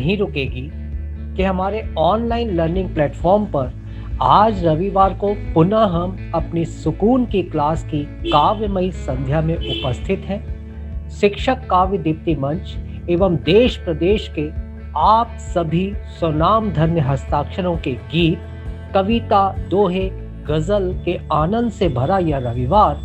नहीं रुकेगी कि हमारे ऑनलाइन लर्निंग प्लेटफॉर्म पर आज रविवार को पुनः हम अपनी सुकून की क्लास की काव्यमयी संध्या में उपस्थित हैं। शिक्षक काव्य दीप्ति मंच एवं देश प्रदेश के आप सभी स्वनाम धन्य हस्ताक्षरों के गीत, कविता, दोहे, गजल के आनंद से भरा यह रविवार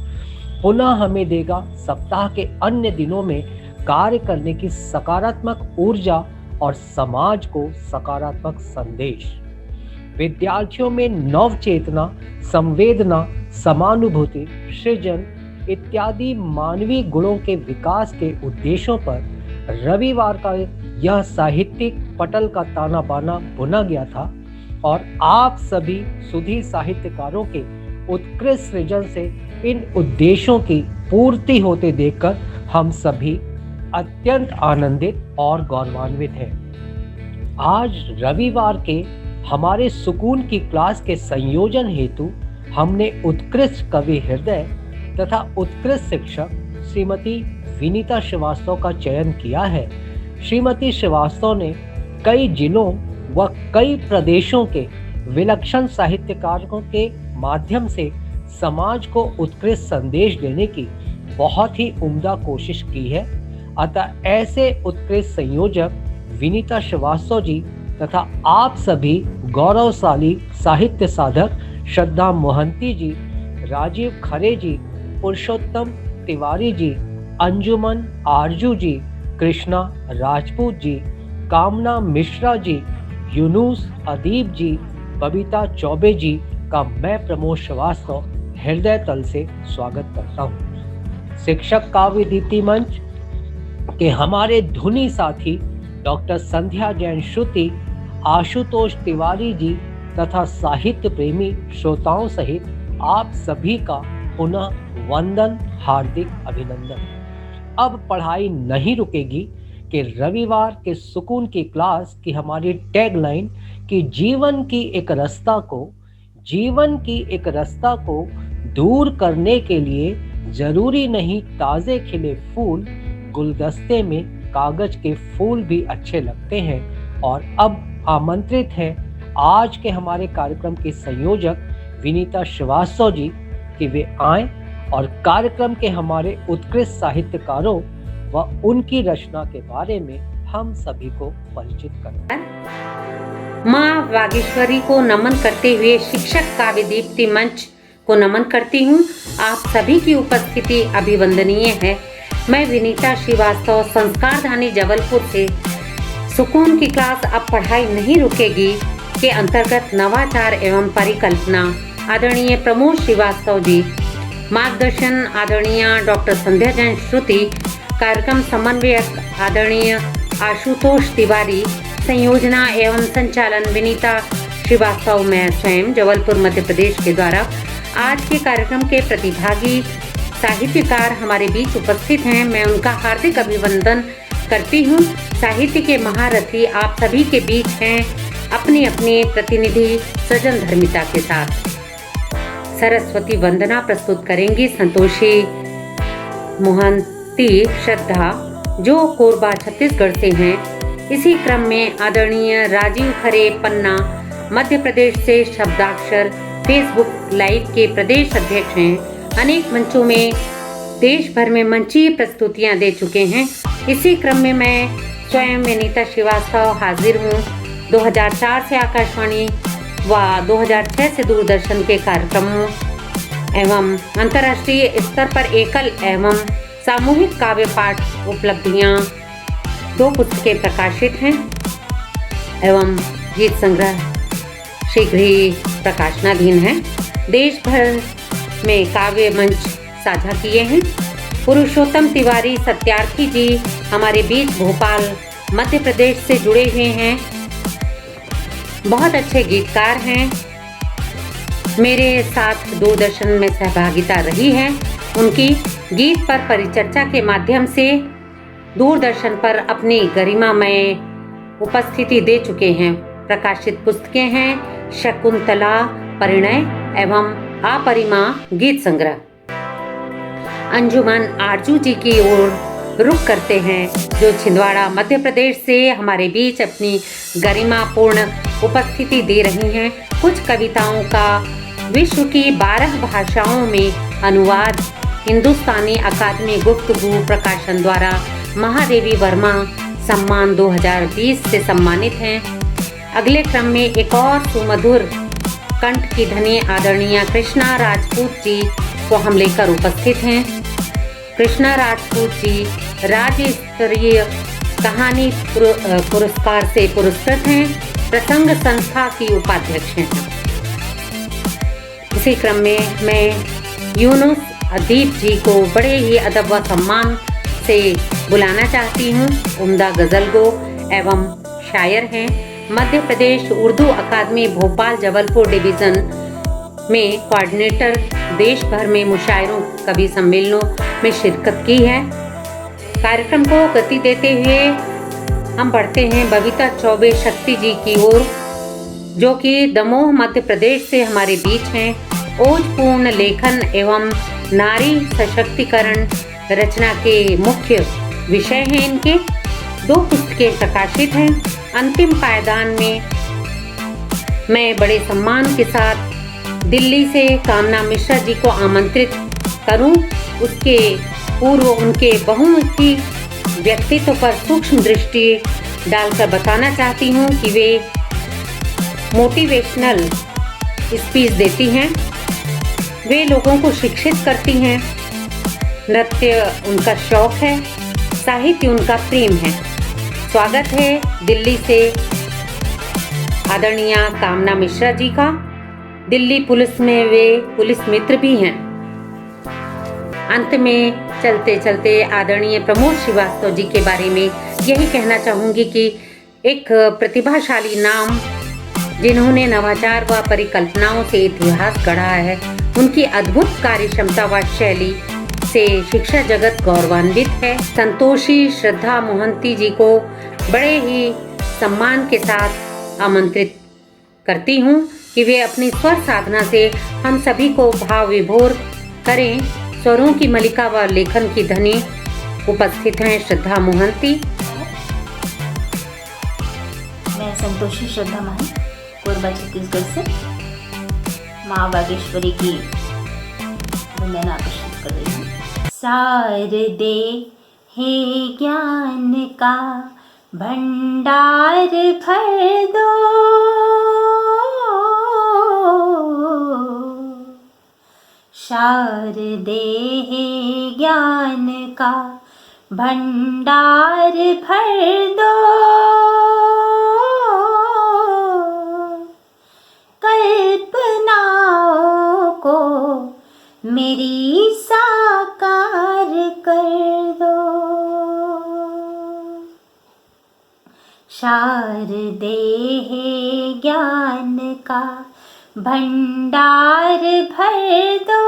पुनः हमें देगा सप्ताह के अन्य दिनों में कार्य करने की सकारात्मक ऊर्जा और समाज को सकारात्मक संदेश। विद्यार्थियों में नव चेतना, संवेदना, समानुभूति, सृजन इत्यादि मानवीय गुणों के विकास के उद्देश्यों पर रविवार का यह साहित्यिक पटल का ताना बाना बुना गया था और आप सभी सुधी साहित्यकारों के उत्कृष्ट सृजन से इन उद्देश्यों की पूर्ति होते देखकर हम सभी अत्यंत आनंदित और गौरवान्वित हैं। आज रविवार के हमारे सुकून की क्लास के संयोजन हेतु हमने उत्कृष्ट कवि हृदय तथा उत्कृष्ट शिक्षक श्रीमती विनीता श्रीवास्तव का चयन किया है। श्रीमती श्रीवास्तव ने कई जिलों व कई प्रदेशों के विलक्षण साहित्यकारों के माध्यम से समाज को उत्कृष्ट संदेश देने की बहुत ही उम्दा कोशिश की है। अतः ऐसे उत्कृष्ट संयोजक विनीता श्रीवास्तव जी तथा आप सभी गौरवशाली साहित्य साधक श्रद्धा मोहंती जी, राजीव खरे जी, पुरुषोत्तम तिवारी जी, अंजुमन आरजू जी, कृष्णा राजपूत जी, कामना मिश्रा जी, यूनुस अदीब जी, बबीता चौबे जी का मैं प्रमोद श्रीवास्तव हृदय तल से स्वागत करता हूँ। शिक्षक काव्य दीप्ति मंच के हमारे धुनी साथी डॉक्टर संध्या जैन श्रुति, आशुतोष तिवारी जी तथा साहित्य प्रेमी श्रोताओं सहित आप सभी का पुनः वंदन, हार्दिक अभिनंदन। अब पढ़ाई नहीं रुकेगी कि रविवार के सुकून की क्लास की हमारी टैगलाइन कि जीवन की एक रास्ता को दूर करने के लिए जरूरी नहीं ताजे खिले फूल, गुलदस्ते में कागज के फूल भी अच्छे लगते हैं। और अब आमंत्रित हैं आज के हमारे कार्यक्रम के संयोजक विनीता श्रीवास्तव जी कि वे आएं और कार्यक्रम के हमारे उत्कृष्ट साहित्यकारों व उनकी रचना के बारे में हम सभी को परिचित करें। माँ वागीश्वरी को नमन करते हुए शिक्षक काव्य दीप्ति मंच को नमन करती हूँ। आप सभी की उपस्थिति अभिवंदनीय है। मैं विनीता श्रीवास्तव संस्कारधानी जबलपुर से सुकून की क्लास अब पढ़ाई नहीं रुकेगी के अंतर्गत नवाचार एवं परिकल्पना आदरणीय प्रमोद श्रीवास्तव जी, मार्गदर्शन आदरणीय डॉक्टर संध्या जैन श्रुति, कार्यक्रम समन्वयक आदरणीय आशुतोष तिवारी, संयोजना एवं संचालन विनीता श्रीवास्तव, मैं स्वयं जबलपुर मध्य प्रदेश के द्वारा आज के कार्यक्रम के प्रतिभागी साहित्यकार हमारे बीच उपस्थित हैं। मैं उनका हार्दिक अभिनंदन करती हूँ। साहित्य के महारथी आप सभी के बीच हैं अपनी अपनी प्रतिनिधि सृजन धर्मिता के साथ। सरस्वती वंदना प्रस्तुत करेंगी संतोषी मोहंती श्रद्धा जो कोरबा छत्तीसगढ़ से हैं। इसी क्रम में आदरणीय राजीव खरे पन्ना मध्य प्रदेश से शब्दाक्षर फेसबुक लाइव के प्रदेश अध्यक्ष हैं। अनेक मंचों में देश भर में मंचीय प्रस्तुतियां दे चुके हैं। इसी क्रम में मैं स्वयं विनीता श्रीवास्तव हाजिर हूँ। 2004 से आकाशवाणी व 2006 से दूरदर्शन के कार्यक्रमों एवं अंतर्राष्ट्रीय स्तर पर एकल एवं सामूहिक काव्य पाठ उपलब्धियां 2 पुस्तकें प्रकाशित हैं एवं गीत संग्रह शीघ्र ही प्रकाशनाधीन है। देश भर में काव्य मंच साझा किए हैं। पुरुषोत्तम तिवारी सत्यार्थी जी हमारे बीच भोपाल मध्य प्रदेश से जुड़े हुए हैं, बहुत अच्छे गीतकार हैं। मेरे साथ दूरदर्शन में सहभागिता रही है। उनकी गीत पर परिचर्चा के माध्यम से दूरदर्शन पर अपनी गरिमामय उपस्थिति दे चुके हैं। प्रकाशित पुस्तकें हैं शकुंतला, परिणय एवं अपरिमा गीत संग्रह। अंजुमन आरजू जी की ओर रुख करते हैं, जो छिंदवाड़ा मध्य प्रदेश से हमारे बीच अपनी गरिमापूर्ण उपस्थिति दे रही हैं। कुछ कविताओं का विश्व की 12 भाषाओं में अनुवाद हिंदुस्तानी अकादमी गुफ्तगू प्रकाशन द्वारा महादेवी वर्मा सम्मान 2020 से सम्मानित हैं। अगले क्रम में एक और सुमधुर कंठ की धनी आदरणीय कृष्णा राजपूत जी को हम लेकर उपस्थित हैं। कृष्णा राजपूत जी राज्य स्तरीय कहानी पुरस्कार से पुरस्कृत हैं, प्रसंग संस्था की उपाध्यक्ष हैं। इसी क्रम में मैं यूनुस अदीब जी को बड़े ही अदब व सम्मान से बुलाना चाहती हूँ। उम्दा गज़लगो एवं शायर हैं। मध्य प्रदेश उर्दू अकादमी भोपाल जबलपुर डिवीज़न में कोऑर्डिनेटर, देश भर में मुशायरों कवि सम्मेलनों में शिरकत की है। कार्यक्रम को गति देते हुए हम बढ़ते हैं बबीता चौबे शक्ति जी की ओर, जो कि दमोह मध्य प्रदेश से हमारे बीच हैं। ओजपूर्ण लेखन एवं नारी सशक्तिकरण रचना के मुख्य विषय हैं इनके। 2 पुस्तकें प्रकाशित हैं। अंतिम पायदान में मैं बड़े सम्मान के साथ दिल्ली से कामना मिश्रा जी को आमंत्रित करूं। उसके पूर्व उनके बहुमुखी व्यक्तित्व पर सूक्ष्म दृष्टि डालकर बताना चाहती हूं कि वे मोटिवेशनल स्पीच देती हैं, वे लोगों को शिक्षित करती हैं, नृत्य उनका शौक है, साहित्य उनका प्रेम है। स्वागत है दिल्ली से आदरणीय कामना मिश्रा जी का। दिल्ली पुलिस में वे पुलिस मित्र भी हैं। अंत में चलते चलते आदरणीय प्रमोद श्रीवास्तव जी के बारे में यही कहना चाहूँगी कि एक प्रतिभाशाली नाम, जिन्होंने नवाचार व परिकल्पनाओं से इतिहास गढ़ा है। उनकी अद्भुत कार्य क्षमता व शैली से शिक्षा जगत गौरवान्वित है। संतोषी श्रद्धा मोहंती जी को बड़े ही सम्मान के साथ आमंत्रित करती हूँ कि वे अपनी स्वर साधना से हम सभी को भाव विभोर करें। स्वरों की मलिका व लेखन की धनी उपस्थित हैं श्रद्धा मोहंती। मैं संतोषी श्रद्धा महन, कोरबा छत्तीसगढ़ से माँ बागेश्वरी की वंदना प्रस्तुत कर रही हूँ। शारदे हे ज्ञान का भंडार भर दो, शारदे हे ज्ञान का भंडार भर दो, कल्पनाओं को मेरी साकार कर दो। शारदे हे ज्ञान का भंडार भर दो,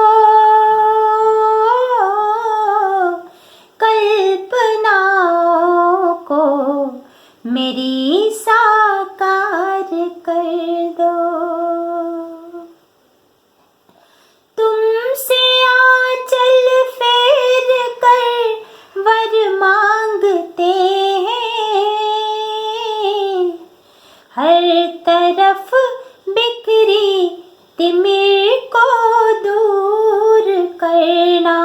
कल्पनाओं को मेरी साकार कर दो। तुमसे आंचल फेर कर वर मांगते हैं, हर तरफ बिखरी तिमिर को दूर करना।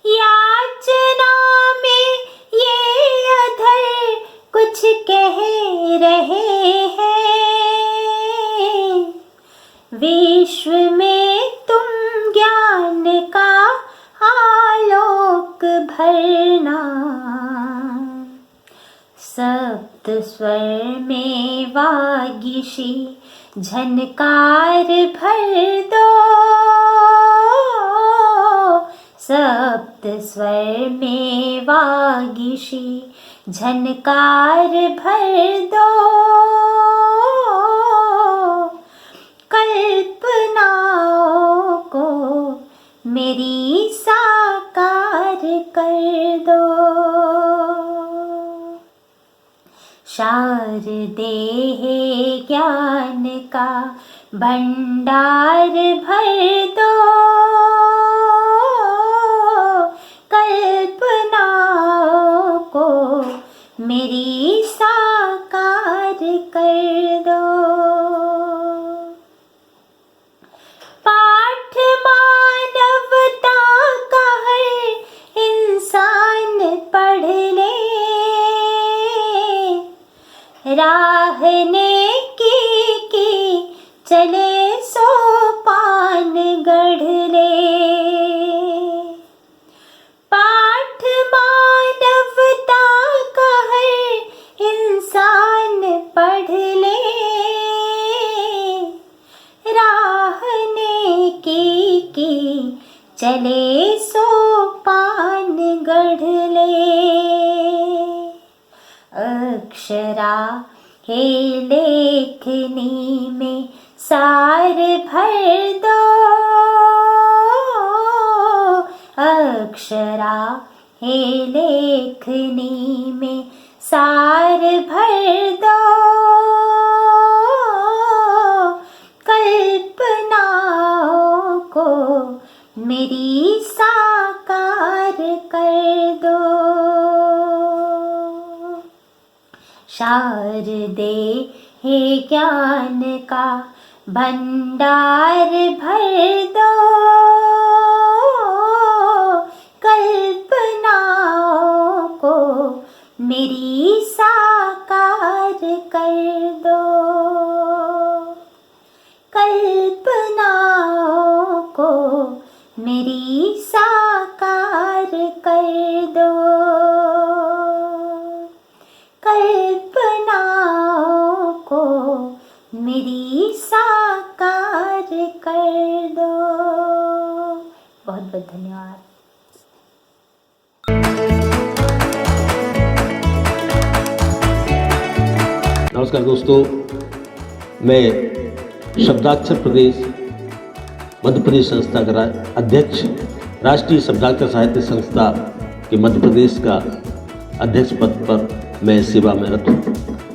याचना में ये अधर कुछ कह रहे हैं, विश्व में तुम ज्ञान का आलोक भरना। सप्त स्वर में वागीशी झनकार भर दो, सप्त स्वर में वागीशी झनकार भर दो, कल्पनाओं को मेरी साकार कर दो। शारदे हे ज्ञान का भंडार भर दो, मेरी साकार कर दो। पाठ मानवता का हर इंसान पढ़ ले, राह नेकी की चले सोपान गढ़ ले। पाठ मानवता का हर इंसान पढ़ ले, राह नेकी की चले सोपान गढ़ ले। अक्षरा हे लेखनी में सार भर दो, अक्षरा हे लेखनी में सार भर दो। कल्पनाओं को मेरी साकार कर दो। शारदे हे ज्ञान का भंडार भर दो। कल्पनाओं को मेरी साकार कर दो। कल्पनाओं को मेरी साकार कर दो। कल्पनाओं को मेरी साकार कर दो। बहुत बहुत धन्यवाद। नमस्कार दोस्तों, मैं शब्दाक्षर प्रदेश मध्य प्रदेश संस्था का अध्यक्ष, राष्ट्रीय शब्दाक्षर साहित्य संस्था के मध्य प्रदेश का अध्यक्ष पद पर मैं सेवा में रत हूँ।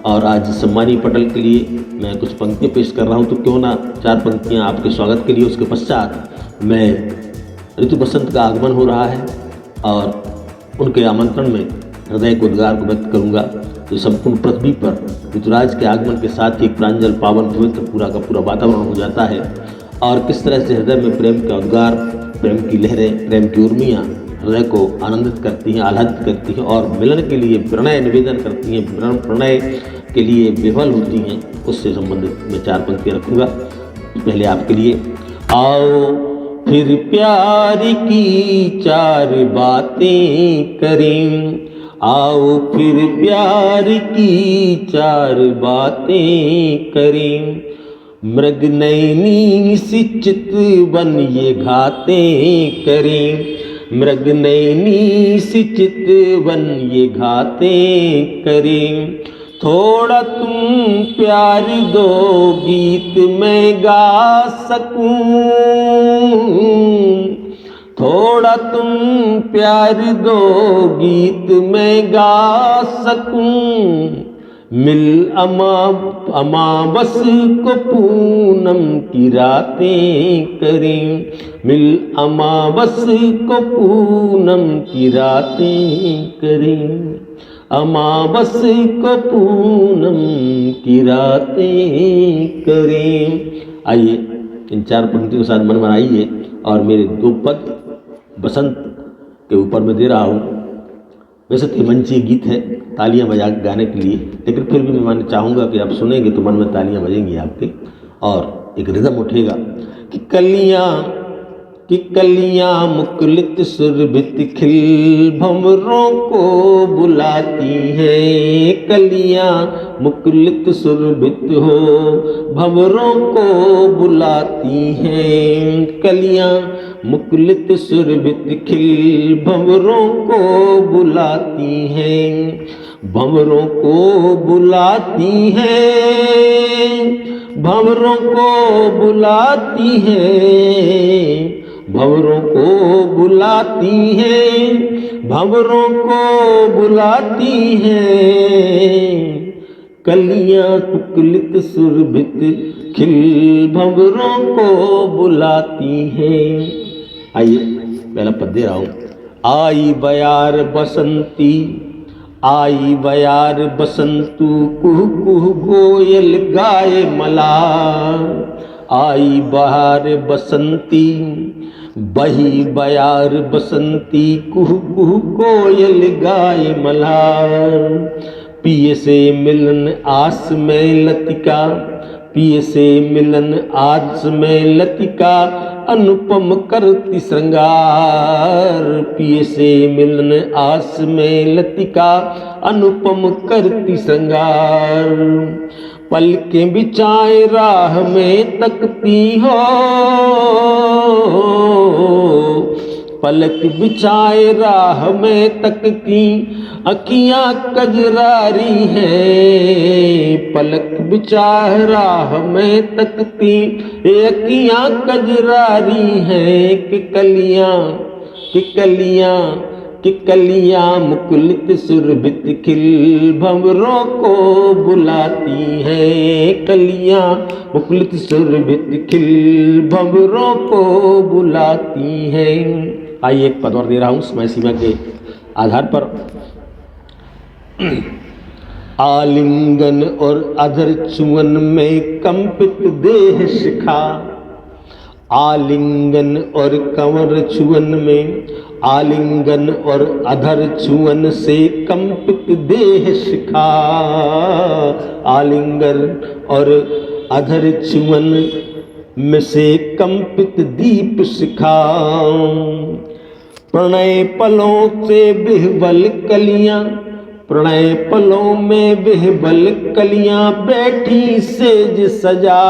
और आज सम्मानीय पटल के लिए मैं कुछ पंक्तियाँ पेश कर रहा हूँ, तो क्यों ना 4 पंक्तियाँ आपके स्वागत के लिए। उसके पश्चात मैं ऋतु बसंत का आगमन हो रहा है और उनके आमंत्रण में हृदय के उद्गार को व्यक्त करूँगा। तो संपूर्ण पृथ्वी पर ऋतुराज के आगमन के साथ ही प्रांजल पावन पवित्र पूरा का पूरा वातावरण हो जाता है। और किस तरह से हृदय में प्रेम का उद्गार, प्रेम की लहरें, प्रेम की उर्मियाँ हृदय को आनंदित करती हैं, आह्लादित करती हैं और मिलन के लिए प्रणय निवेदन करती हैं, प्रणय के लिए विफल होती हैं। उससे संबंधित मैं 4 पंक्तियाँ रखूँगा। पहले आपके लिए। आओ फिर प्यार की 4 बातें करें, आओ फिर प्यार की 4 बातें करें। मृग नैनी सी चितवन ये घातें करें, मृग नैनी सी चितवन ये घातें करें। थोड़ा तुम प्यार दो गीत मैं गा सकूं, थोड़ा तुम प्यार दो गीत मैं गा सकूं। मिल अमावस को पूनम की रातें करें, मिल अमावस को पूनम की रातें करें, अमावस को पूनम की रातें करें। आइए इन 4 पंक्तियों के साथ मन बनाइए और मेरे 2 पद बसंत के ऊपर मैं दे रहा हूँ। वैसे तो मंची गीत है तालियां बजा गाने के लिए, लेकिन फिर भी मैं चाहूँगा कि आप सुनेंगे तो मन में तालियां बजेंगी आपके और एक रिदम उठेगा कि कलियां मुकुलित सुरभित खिल भंवरों को बुलाती हैं। कलियां मुकुलित सुरभित हो भंवरों को बुलाती हैं। कलियां मुकुलित सुरभित खिल भंवरों को बुलाती हैं, भंवरों को बुलाती हैं, भंवरों को बुलाती हैं, भंवरों को बुलाती हैं, भंवरों को बुलाती हैं। कलियां मुकुलित सुरभित खिल भंवरों को बुलाती हैं। आइए पहला पद दे रहा हूँ। आई बयार बसंती, आई बयार बसंतु कुहू कुहू कोयल गाए मला। आई बहार बसंती बही बयार बसंती कुहू कुहू कोयल गाए मल्हार। पिए से मिलन आस में लतिका, पिए से मिलन आस में लतिका, अनुपम करती श्रृंगार। पिए से मिलन आस में लतिका, अनुपम करती श्रृंगार। पलकें बिछाए राह में तकती हो, पलक बिछाए राह में तकती अखियां कजरारी हैं। पलक बिछाए राह में तकती अखियां कजरारी हैं। कि कलियां कि कलियां कि कलियां मुकुलित सुरभित खिल भंवरों को बुलाती हैं। कलियां मुकुलित सुरभित खिल भंवरों को बुलाती हैं। आइए एक पद और दे रहा हूँ समय सीमा के आधार पर। आलिंगन और अधर चुअन में कंपित देह शिखा। आलिंगन और कंवर छुअन में, आलिंगन और अधर छुअन से कंपित देह शिखा। आलिंगन और अधर छुअन में से कंपित दीप शिखा। प्रणय पलों से बिहबल कलियां, प्रणय पलों में बिहबल कलियां बैठी सेज सजा।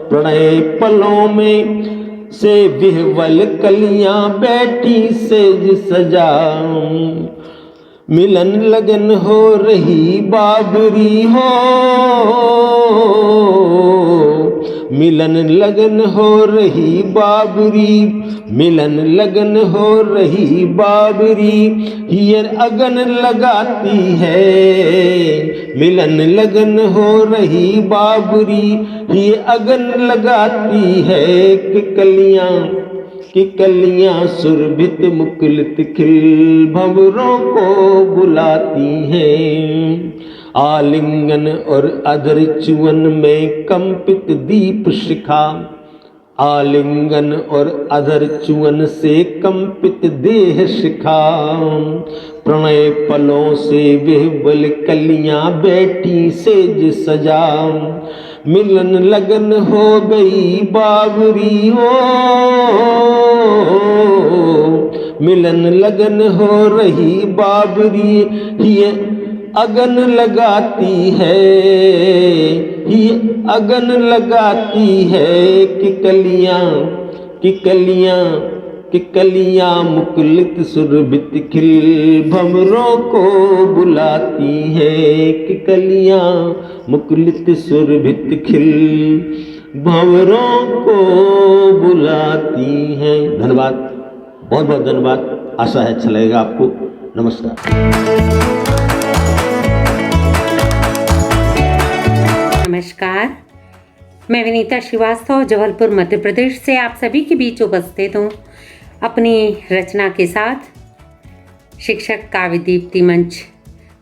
प्रणय पलों में से बिहबल कलियां बैठी सेज सजा। मिलन लगन हो रही बाबरी हो, मिलन लगन हो रही बाबरी, मिलन लगन हो रही बाबरी। हियर अगन लगाती है, मिलन लगन हो रही बाबरी। ये अगन लगाती है कि कलियां सुरभित मुकुलित खिल भंवरों को बुलाती हैं। आलिंगन और अधर चुअन में कंपित दीप शिखा। आलिंगन और अधर चुअन से कंपित देह शिखा। प्रणय पलों से बिहबल कलियां बैठी सेज सजा। मिलन लगन हो गई बाबरी हो, मिलन लगन हो रही बाबरी। ये अगन लगाती है, ये अगन लगाती है कि कलियां मुकुलित सुरभित खिल भंवरों को बुलाती है। कि कलियां मुकुलित सुरभित खिल भंवरों को बुलाती हैं। धन्यवाद, बहुत बहुत धन्यवाद। आशा है अच्छा लगेगा आपको। नमस्कार। नमस्कार, मैं विनीता श्रीवास्तव जबलपुर मध्य प्रदेश से आप सभी के बीच उपस्थित हूँ अपनी रचना के साथ। शिक्षक काव्य दीप्ति मंच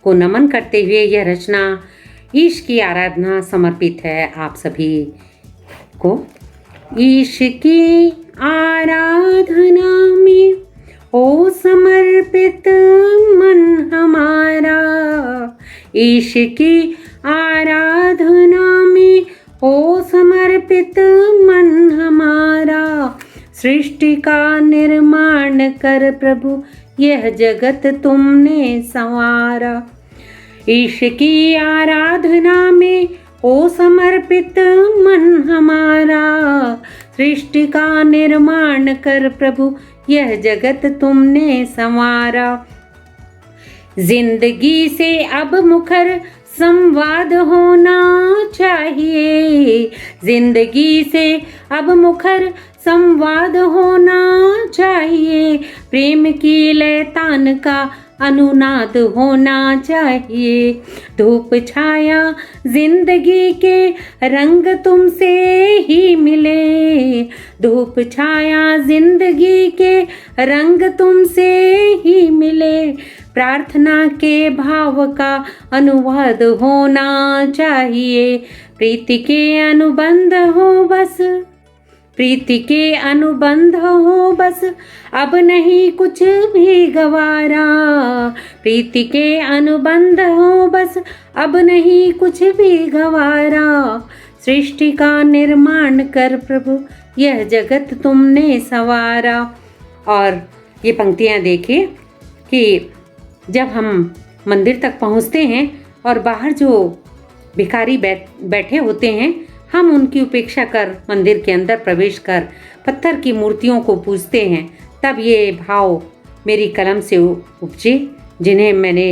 को नमन करते हुए यह रचना ईश की आराधना समर्पित है आप सभी को। ईश की आराधना में हो समर्पित मन हमारा। ईश की आराधना में हो समर्पित मन हमारा। सृष्टि का निर्माण कर प्रभु यह जगत तुमने संवारा। ईश की आराधना में हो समर्पित मन हमारा। सृष्टि का निर्माण कर प्रभु यह जगत तुमने संवारा। जिंदगी से अब मुखर संवाद होना चाहिए। जिंदगी से अब मुखर संवाद होना चाहिए। प्रेम की लयतान का अनुनाद होना चाहिए। धूप छाया जिंदगी के रंग तुमसे ही मिले। धूप छाया जिंदगी के रंग तुमसे ही मिले। प्रार्थना के भाव का अनुवाद होना चाहिए। प्रीति के अनुबंध हो बस, प्रीति के अनुबंध हो बस, अब नहीं कुछ भी गवारा। प्रीति के अनुबंध हो बस, अब नहीं कुछ भी गवारा। सृष्टि का निर्माण कर प्रभु, यह जगत तुमने संवारा। और ये पंक्तियाँ देखिए कि जब हम मंदिर तक पहुँचते हैं और बाहर जो भिखारी बैठे होते हैं, हम उनकी उपेक्षा कर मंदिर के अंदर प्रवेश कर पत्थर की मूर्तियों को पूजते हैं, तब ये भाव मेरी कलम से उपजे जिन्हें मैंने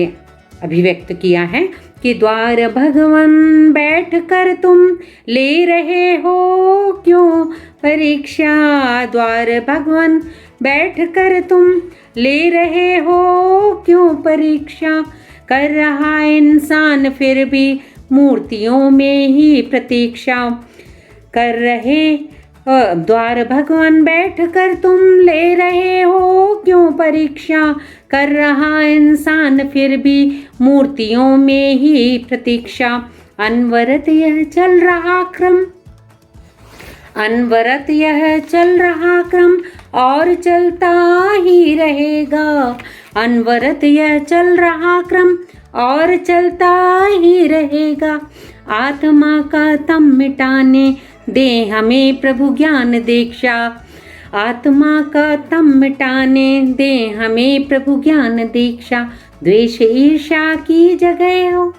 अभिव्यक्त किया है कि द्वार भगवन बैठ कर तुम ले रहे हो क्यों परीक्षा। द्वार भगवन बैठ कर तुम ले रहे हो क्यों परीक्षा। कर रहा इंसान फिर भी मूर्तियों में ही प्रतीक्षा। कर रहे द्वार भगवान बैठ कर तुम ले रहे हो क्यों परीक्षा। कर रहा इंसान फिर भी मूर्तियों में ही प्रतीक्षा। अनवरत यह चल रहा क्रम, अनवरत यह चल रहा क्रम और चलता ही रहेगा। अनवरत यह चल रहा क्रम और चलता ही रहेगा। आत्मा का तम मिटाने दे हमें प्रभु ज्ञान दीक्षा। आत्मा का तम मिटाने दे हमें प्रभु ज्ञान दीक्षा। द्वेष ईर्ष्या की जगह हो,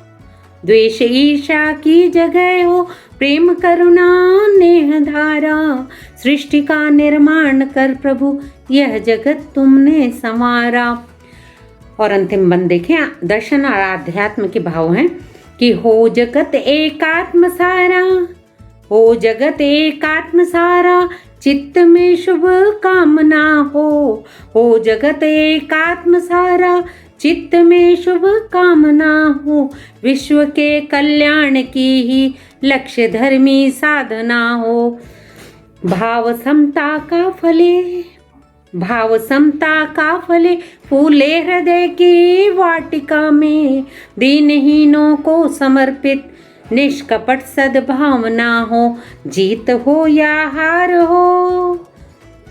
द्वेष ईर्ष्या की जगह हो प्रेम करुणा नेह धारा। सृष्टि का निर्माण कर प्रभु, यह जगत तुमने संवारा। और अंतिम बंद देखें, दर्शन और आध्यात्म के भाव हैं कि हो जगत एकात्म सारा, हो जगत एकात्म सारा, चित्त में शुभ कामना हो जगत एकात्म सारा, चित्त में शुभ कामना हो। विश्व के कल्याण की ही लक्ष्य धर्मी साधना हो। भाव समता का फले, भाव समता का फले फूले हृदय की वाटिका में। दीनहीनों को समर्पित निष्कपट सद्भावना हो। जीत हो या हार हो,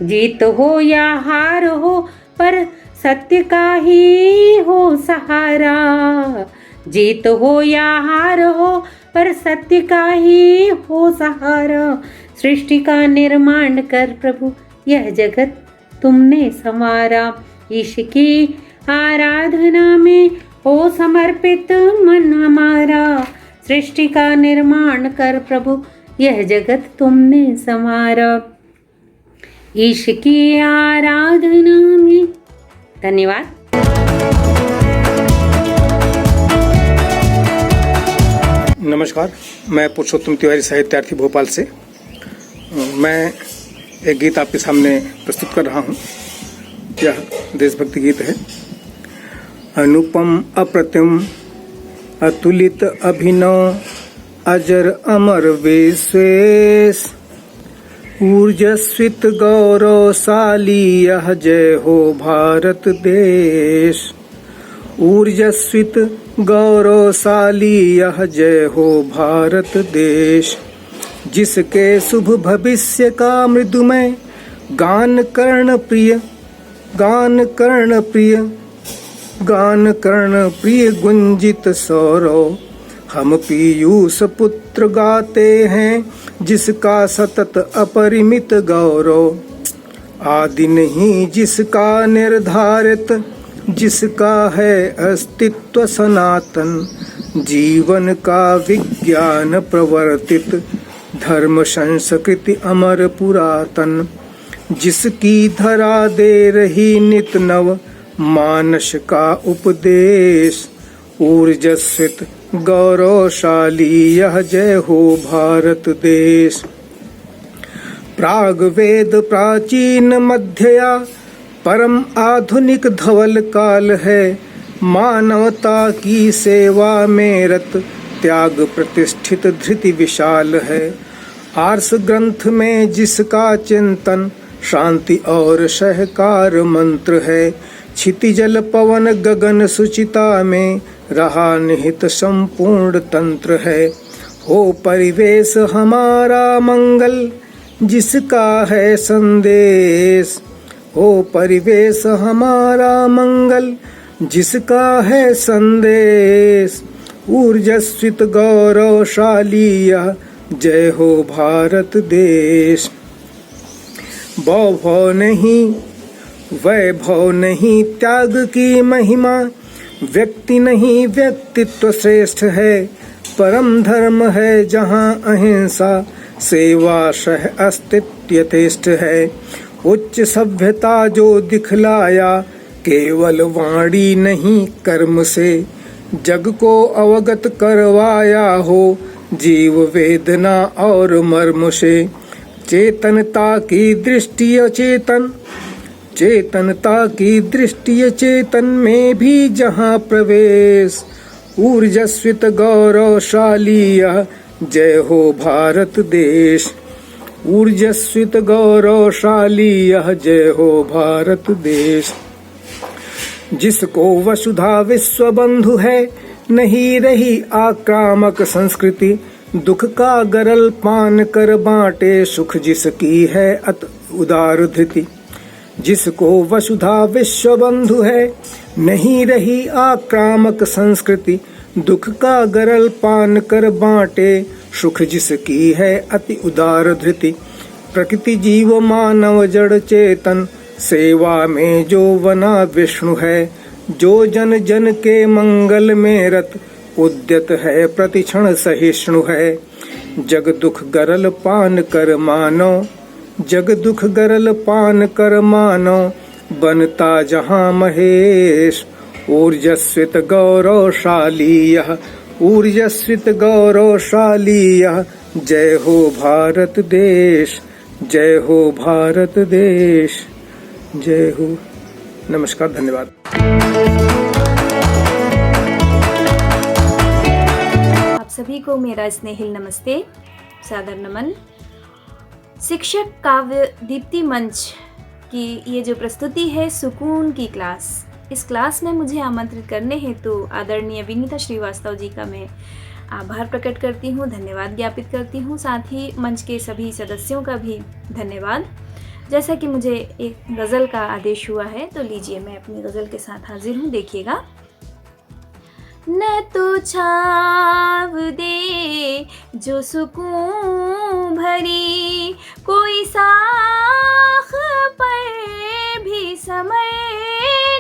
जीत हो या हार हो, पर सत्य का ही हो सहारा। जीत हो या हार हो, पर सत्य का ही हो सहारा। सृष्टि का निर्माण कर प्रभु, यह जगत तुमने संवारा। ईश की आराधना में हो समर्पित मन हमारा। सृष्टि का निर्माण कर प्रभु, यह जगत तुमने संवारा। ईश की आराधना में। धन्यवाद। नमस्कार, मैं पुरुषोत्तम तिवारी साहित्यार्थी भोपाल से। मैं एक गीत आपके सामने प्रस्तुत कर रहा हूँ। यह देशभक्ति गीत है। अनुपम अप्रतिम अतुलित अभिनव अजर अमर विशेष, ऊर्जस्वित गौरवशाली यह जय हो भारत देश। ऊर्जस्वित गौरवशाली यह जय हो भारत देश। जिसके शुभ भविष्य का मृदुमय गान कर्ण प्रिय, गान कर्ण प्रिय, गान कर्ण प्रिय गुंजित सौरव। हम पीयूष पुत्र गाते हैं, जिसका सतत अपरिमित गौरव। आदि नहीं जिसका निर्धारित, जिसका है अस्तित्व सनातन। जीवन का विज्ञान प्रवर्तित, धर्म संस्कृति अमर पुरातन। जिसकी धरा दे रही नित नव, मानस का उपदेश। ऊर्जस्वित गौरवशाली यह जय हो भारत देश। प्राग वेद प्राचीन मध्यया, परम आधुनिक धवल काल है। मानवता की सेवा में रत, त्याग प्रतिष्ठित धृति विशाल है। आर्ष ग्रंथ में जिसका चिंतन, शांति और सहकार मंत्र है। क्षितिजल पवन गगन सुचिता में रहा निहित संपूर्ण तंत्र है। हो परिवेश हमारा मंगल जिसका है संदेश, हो परिवेश हमारा मंगल जिसका है संदेश। ऊर्जस्वित गौरवशाली यह जय हो भारत देश। वैभव नहीं वैभव नहीं त्याग की महिमा, व्यक्ति नहीं व्यक्तित्व श्रेष्ठ है। परम धर्म है जहाँ अहिंसा, सेवा सह अस्तित्व यथेष्ट है। उच्च सभ्यता जो दिखलाया, केवल वाणी नहीं कर्म से। जग को अवगत करवाया हो, जीव वेदना और मर्म से। चेतनता की दृष्टि अचेतन, चेतनता की दृष्टि अचेतन में भी जहाँ प्रवेश। ऊर्जस्वित गौरवशाली यह जय हो भारत देश। ऊर्जस्वित गौरवशाली यह जय हो भारत देश। जिसको वसुधा विश्व बंधु है, नहीं रही आक्रामक संस्कृति। दुख का गरल पान कर बांटे, सुख जिसकी है अत उदार धृति। जिसको वसुधा विश्व बंधु है, नहीं रही आक्रामक संस्कृति। दुख का गरल पान कर बांटे, सुख जिसकी है अति उदार धृति। प्रकृति जीव मानव जड़ चेतन, सेवा में जो वना विष्णु है। जो जन जन के मंगल में रत, उद्यत है प्रतिक्षण सहिष्णु है। जग दुख गरल पान कर मानो, जग दुख गरल पान कर मानो। बनता जहाँ महेश, ऊर्जस्वित गौरवशाली यह, ऊर्जस्वित गौरवशाली यह जय हो भारत देश। जय हो भारत देश, जय हो। नमस्कार, धन्यवाद। आप सभी को मेरा स्नेहिल नमस्ते, सादर नमन। शिक्षक काव्य दीप्ति मंच की ये जो प्रस्तुति है सुकून की क्लास, इस क्लास में मुझे आमंत्रित करने हेतु आदरणीय विनीता श्रीवास्तव जी का मैं आभार प्रकट करती हूँ, धन्यवाद ज्ञापित करती हूँ। साथ ही मंच के सभी सदस्यों का भी धन्यवाद। जैसा कि मुझे एक गज़ल का आदेश हुआ है, तो लीजिए मैं अपनी गज़ल के साथ हाजिर हूँ, देखिएगा। न तो छाव दे जो सुकून भरी, कोई साख पर भी समय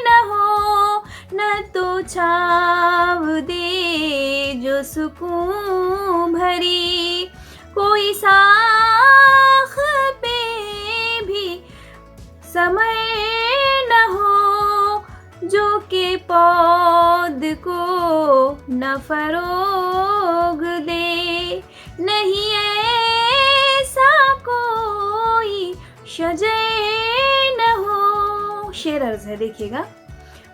न हो। न तो छाव दे जो सुकून भरी, कोई साख पे भी समय न हो। जो के पौध को न फरोग दे, नहीं ऐसा कोई शजर न हो। शेर अर्ज है, देखिएगा।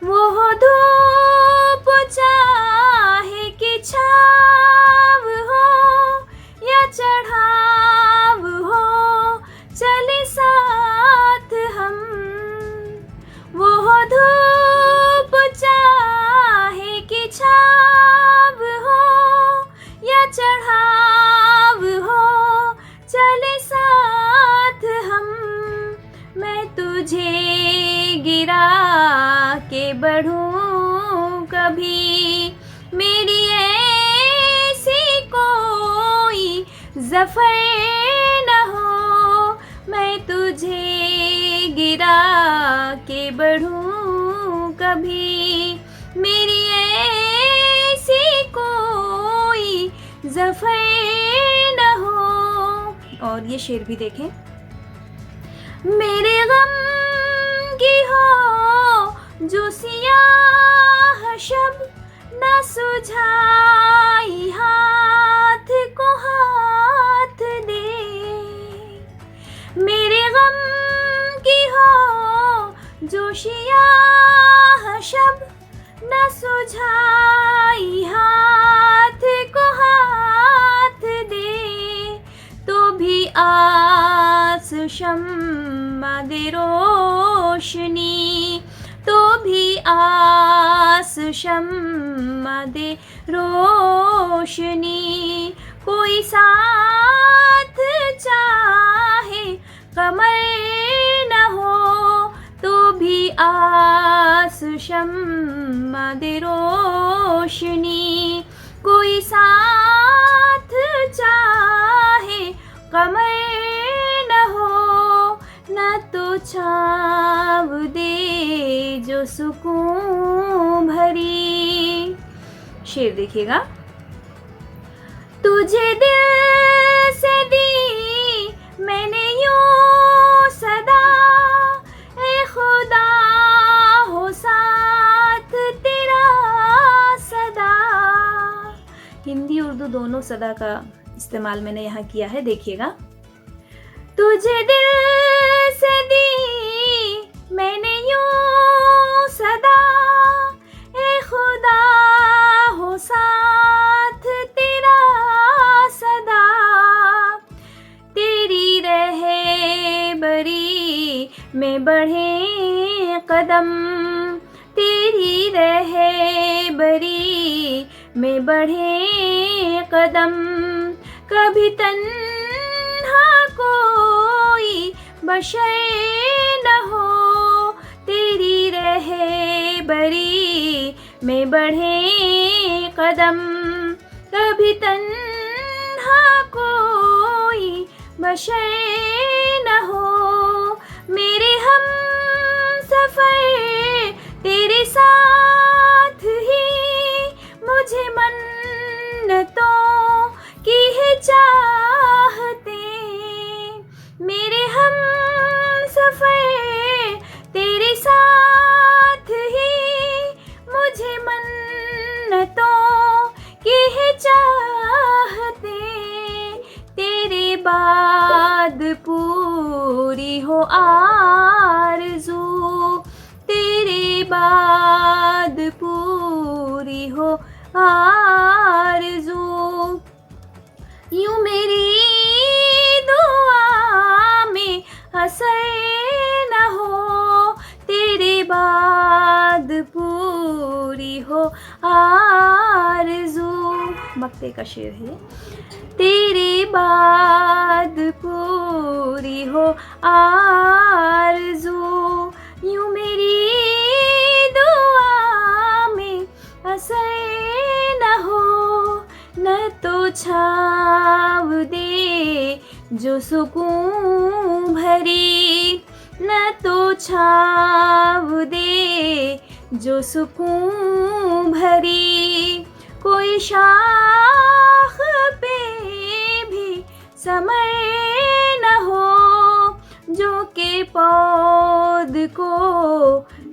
वो धूप चाहे कि छाव हो या चढ़ाव हो, चले साथ हम। वो धूप चाहे कि छाव हो या चढ़ाव हो, चले साथ हम। मैं तुझे गिरा के बढ़ूं कभी, मेरी ऐसी कोई ज़फ़र न हो। मैं तुझे गिरा के बढ़ूं कभी, मेरी ऐसी कोई ज़फ़र न हो। और ये शेर भी देखें। मेरे गम की हो जो सियाह शब, न सुझाई हाथ को हाथ दे। मेरे गम की हो जो सियाह शब, न सुझाई हाथ को हाथ दे। तो भी आस शम्मा दे रोशनी, तो भी आस शम्मा दे रोशनी। कोई साथ चाहे कमर न हो, तो भी आस शम्मा दे रोशनी। कोई साथ चाहे कमर न हो, न तो छाव दे जो सुकून भरी। शेर देखिएगा। तुझे दिल से दी मैंने यूं सदा, ए खुदा हो साथ तेरा सदा। हिंदी उर्दू दोनों सदा का इस्तेमाल मैंने यहाँ किया है, देखिएगा। तुझे दिल से दी मैंने यूं सदा, ए खुदा हो साथ तेरा सदा। तेरी रहबरी में बढ़े कदम, तेरी रहबरी में बढ़े कदम। कभी तन्हा कोई बशर न हो, तेरी रहबरी में बढ़े कदम। कभी तन्हा कोई बशर न हो, मेरे हम सफर तेरे साथ ही मुझे मन्नतों की है चाहते। मेरे हम सफर तेरे साथ ही मुझे मन्नतों की है चाहते। तेरे बाद पूरी हो आरज़ू, तेरे बाद पूरी हो आरज़ू। यूं मेरी दुआ में असर न हो, तेरे बाद पूरी हो आरज़ू। मक्ते का शेर है। तेरे बाद पूरी हो आरज़ू, यूं मेरी दुआ में असर न हो, न तो छाव दे जो सुकून भरी, न तो छाव दे जो सुकून भरी। कोई शाख पे भी समर न हो, जो के पौध को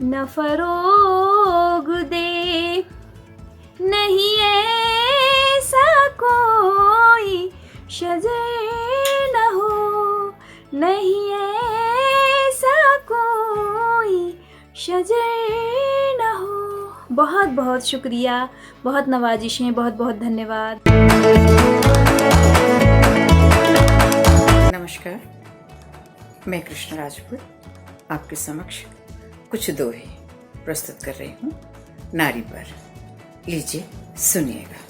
न फरोग दे। नहीं ऐसा कोई शजर न हो, नहीं ऐसा कोई शजर न हो। बहुत बहुत शुक्रिया, बहुत नवाजिशें, बहुत बहुत धन्यवाद। नमस्कार, मैं कृष्ण राजपूत आपके समक्ष कुछ दोहे प्रस्तुत कर रही हूँ नारी पर। लीजिए सुनिएगा।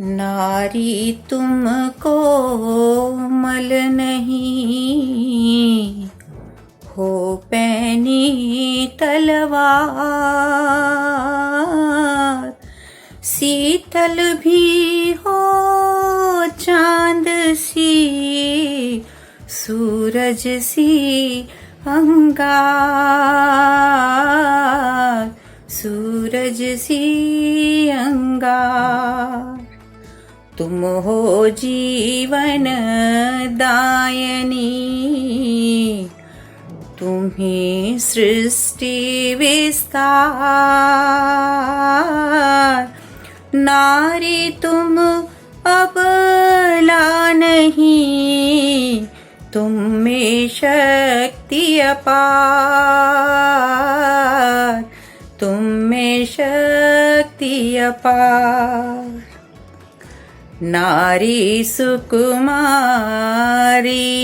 नारी तुमको मल नहीं हो पैनी तलवार, शीतल भी हो चांद सी सूरज सी अंगार, सूरज सी अंगार। तुम हो जीवन दायनी, तुम्ही सृष्टि विस्तार। नारी तुम अबला नहीं, तुम में शक्ति अपार, तुम में शक्ति अपार। नारी सुकुमारी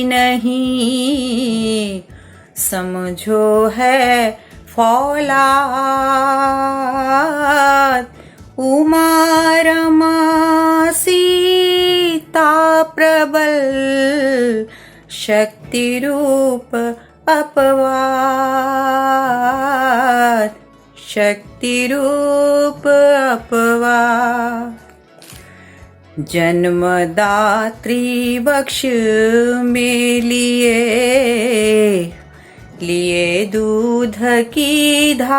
नहीं, समझो है फौलाद। उमा रमा सीता प्रबल, शक्ति रूप अपवाद, शक्ति रूप अपवाद। जन्मदात्री वक्ष में लिए दूध की धार।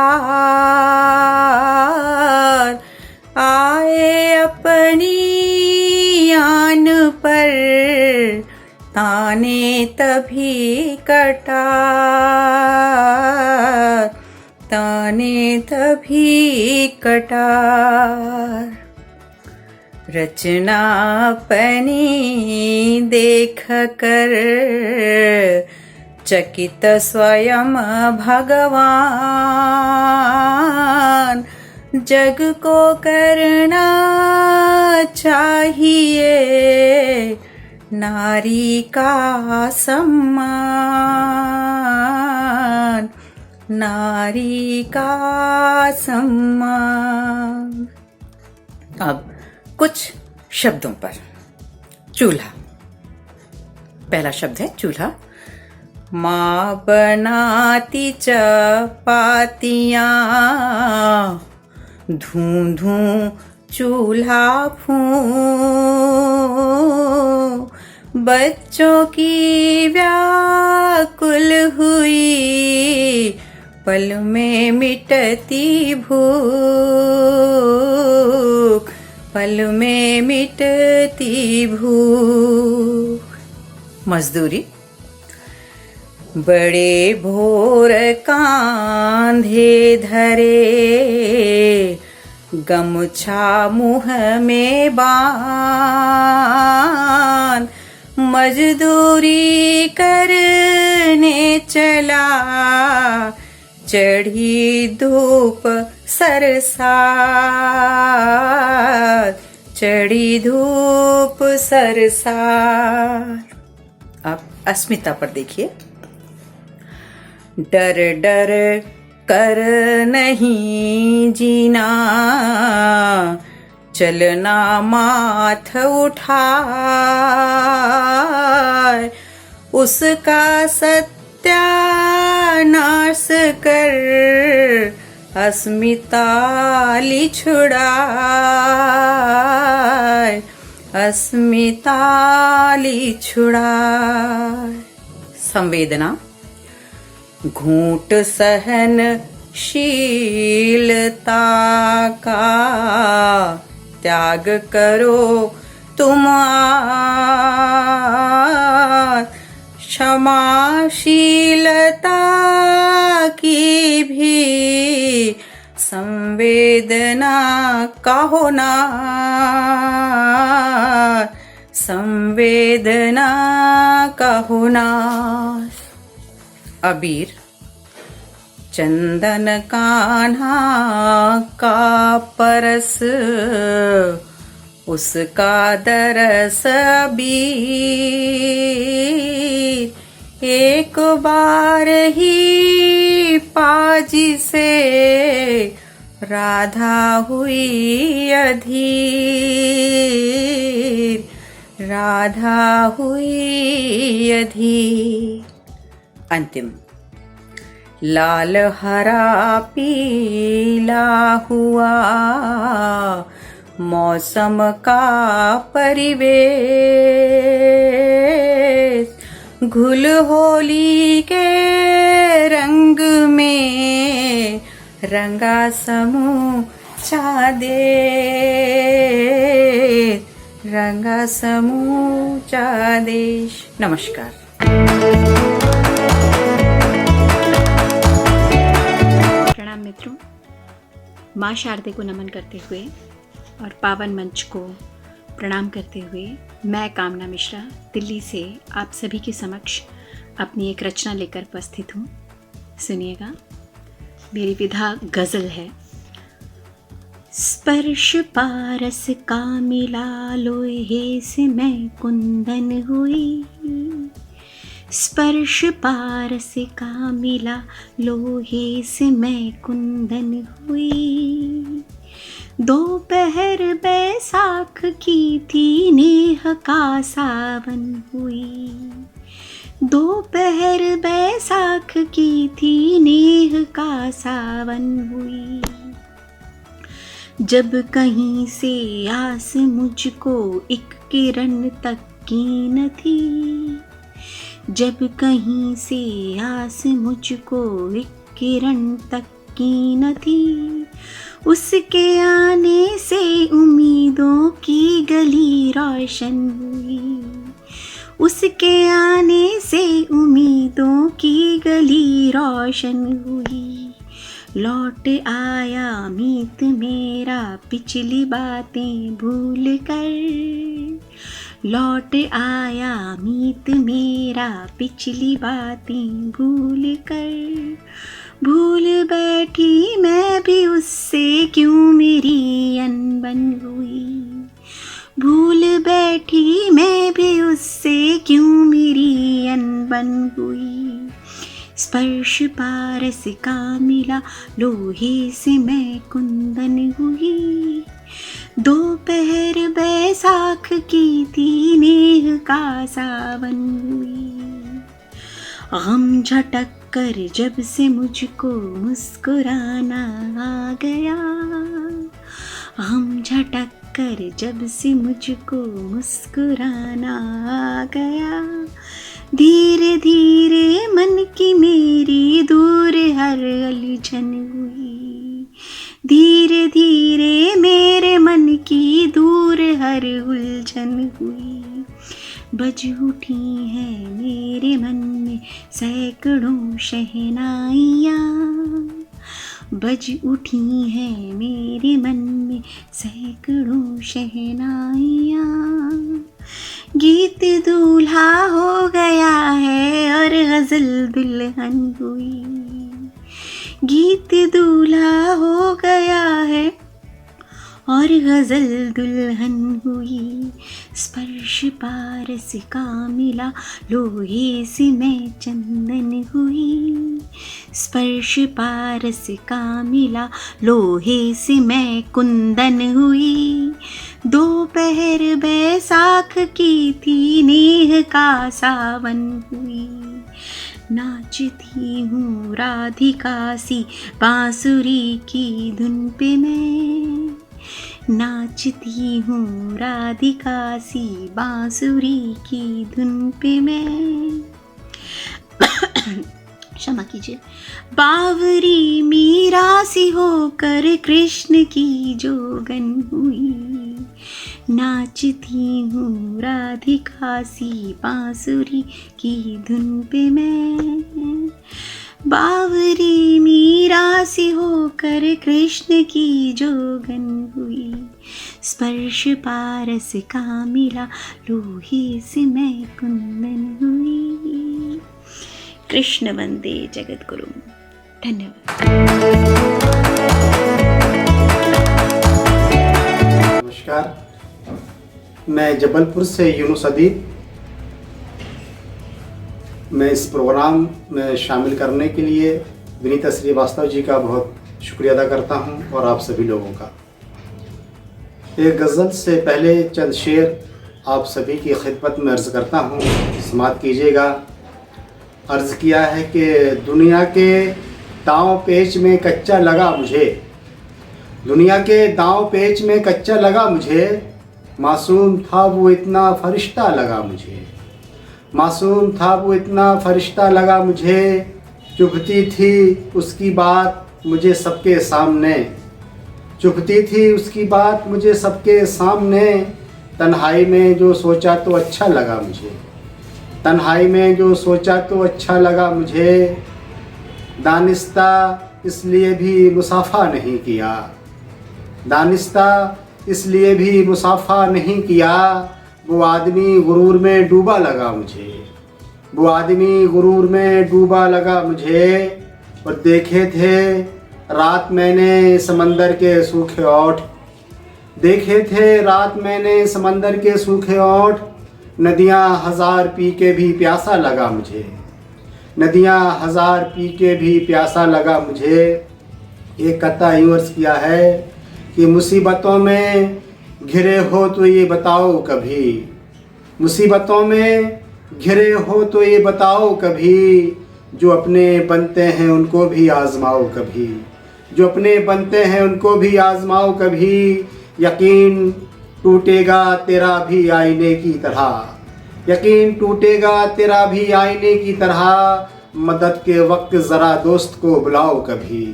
आए अपनी आन पर, ताने तभी कटार, ताने तभी कटार। रचना अपनी देख कर, चकित स्वयं भगवान। जग को करना चाहिए नारी का सम्मान, नारी का सम्मान। अब कुछ शब्दों पर। चूल्हा, पहला शब्द है चूल्हा। माँ बनाती चपातियाँ, धूं धूं चूल्हा फूं। बच्चों की व्याकुल हुई, पल में मिटती भूख, पल में मिटती भूख। मजदूरी। बड़े भोर कांधे धरे, गमछा मुँह में बांध। मजदूरी करने चला, चढ़ी धूप सरसार, चढ़ी धूप सरसार। अब अस्मिता पर देखिए। डर डर कर नहीं जीना, चलना माथ उठाए। उसका सत्यानाश कर, अस्मिता ली छुड़ाए, अस्मिता ली छुड़ाए। संवेदना। घूंट सहनशीलता का त्याग करो तुम आज। क्षमाशीलता की भी संवेदना का होना, संवेदना का होना। अबीर। चंदन कान्हा का परस, उसका दरस अबीर। एक बार ही पाजी से राधा हुई अधीर, राधा हुई अधीर। अंतिम। लाल हरा पीला हुआ मौसम का परिवेश। घुल होली के रंग में रंगा समूचा देश, रंगा समूचा देश। नमस्कार। प्रणाम मित्रों, माँ शारदे को नमन करते हुए और पावन मंच को प्रणाम करते हुए मैं कामना मिश्रा दिल्ली से आप सभी के समक्ष अपनी एक रचना लेकर उपस्थित हूँ। सुनिएगा। मेरी विधा गज़ल है। स्पर्श पारस का मिला लोहे से मैं कुंदन हुई, स्पर्श पारस का मिला लोहे से मैं कुंदन हुई। दोपहर बैसाख की थी नेह का सावन हुई, दोपहर बैसाख की थी नेह का सावन हुई। जब कहीं से आस मुझको एक किरण तक की न थी, जब कहीं से आस मुझको एक किरण तक की न थी, उसके आने से उम्मीदों की गली रोशन हुई, उसके आने से उम्मीदों की गली रोशन हुई। लौट आया मीत मेरा पिछली बातें भूल कर, लौट आया मीत मेरा पिछली बातें भूल कर। भूल बैठी मैं भी उससे क्यों मेरी अनबन हुई, भूल बैठी मैं भी उससे क्यों मेरी अनबन हुई। स्पर्श पारस का मिला लोहे से मैं कुंदन हुई, दोपहर बैसाख की थी नेह का सावन हुई। गम झटक कर जब से मुझको मुस्कुराना आ गया, गम झटक कर जब से मुझको मुस्कुराना आ गया। धीरे धीरे मन की मेरी दूर हर उलझन हुई, धीरे धीरे मेरे मन की दूर हर उलझन हुई। बज उठी है मेरे मन में सैकड़ों शहनाइयाँ, बज उठी है मेरे मन में सैकड़ों शहनाइयाँ। गीत दूल्हा हो गया है और गज़ल दुल्हन हुई, गीत दूल्हा हो गया है और गज़ल दुल्हन हुई। स्पर्श पारस का मिला लोहे से मैं चंदन हुई, स्पर्श पारस का मिला लोहे से मैं कुंदन हुई। दोपहर बैसाख की थी नेह का सावन हुई, नाचती हूँ राधिका सी बांसुरी की धुन पे मैं, नाचती हूँ राधिका सी बांसुरी की धुन पे मैं। क्षमा कीजिए। बावरी मीरा सी होकर कृष्ण की जोगन हुई, नाचती हूँ राधिका सी बांसुरी की धुन पे मैं। बावरी मीरा सी होकर कृष्ण की जोगन हुई, स्पर्श पारस का मिला लोहे से मैं कुंदन हुई। कृष्ण वंदे जगद्गुरु। धन्यवाद। नमस्कार, मैं जबलपुर से यूनुस अदीब। मैं इस प्रोग्राम में शामिल करने के लिए विनीता श्रीवास्तव जी का बहुत शुक्रिया अदा करता हूं और आप सभी लोगों का। एक गज़ल से पहले चंद शेर आप सभी की खिदमत में अर्ज़ करता हूं, समाअत कीजिएगा। अर्ज़ किया है कि दुनिया के दांव पेच में कच्चा लगा मुझे, दुनिया के दांव पेच में कच्चा लगा मुझे, मासूम था वो इतना फरिश्ता लगा मुझे, मासूम था वो इतना फरिश्ता लगा मुझे। चुभती थी उसकी बात मुझे सबके सामने, चुभती थी उसकी बात मुझे सबके सामने। तन्हाई में जो सोचा तो अच्छा लगा मुझे, तन्हाई में जो सोचा तो अच्छा लगा मुझे। दानिस्ता इसलिए भी मुसाफा नहीं किया, दानिस्ता इसलिए भी मुसाफा नहीं किया। वो आदमी गुरूर में डूबा लगा मुझे, वो आदमी गुरूर में डूबा लगा मुझे। और देखे थे रात मैंने समंदर के सूखे ओठ देखे थे, रात मैंने समंदर के सूखे ओठ। नदियाँ हजार पी के भी प्यासा लगा मुझे, नदियाँ हजार पी के भी प्यासा लगा मुझे। एक कथा यूँ अर्ज किया है कि मुसीबतों में घिरे हो तो ये बताओ कभी, मुसीबतों में घिरे हो तो ये बताओ कभी, जो अपने बनते हैं उनको भी आजमाओ कभी, जो अपने बनते हैं उनको भी आजमाओ कभी। यकीन टूटेगा तेरा भी आईने की तरह, यकीन टूटेगा तेरा भी आईने की तरह। मदद के वक्त ज़रा दोस्त को बुलाओ कभी,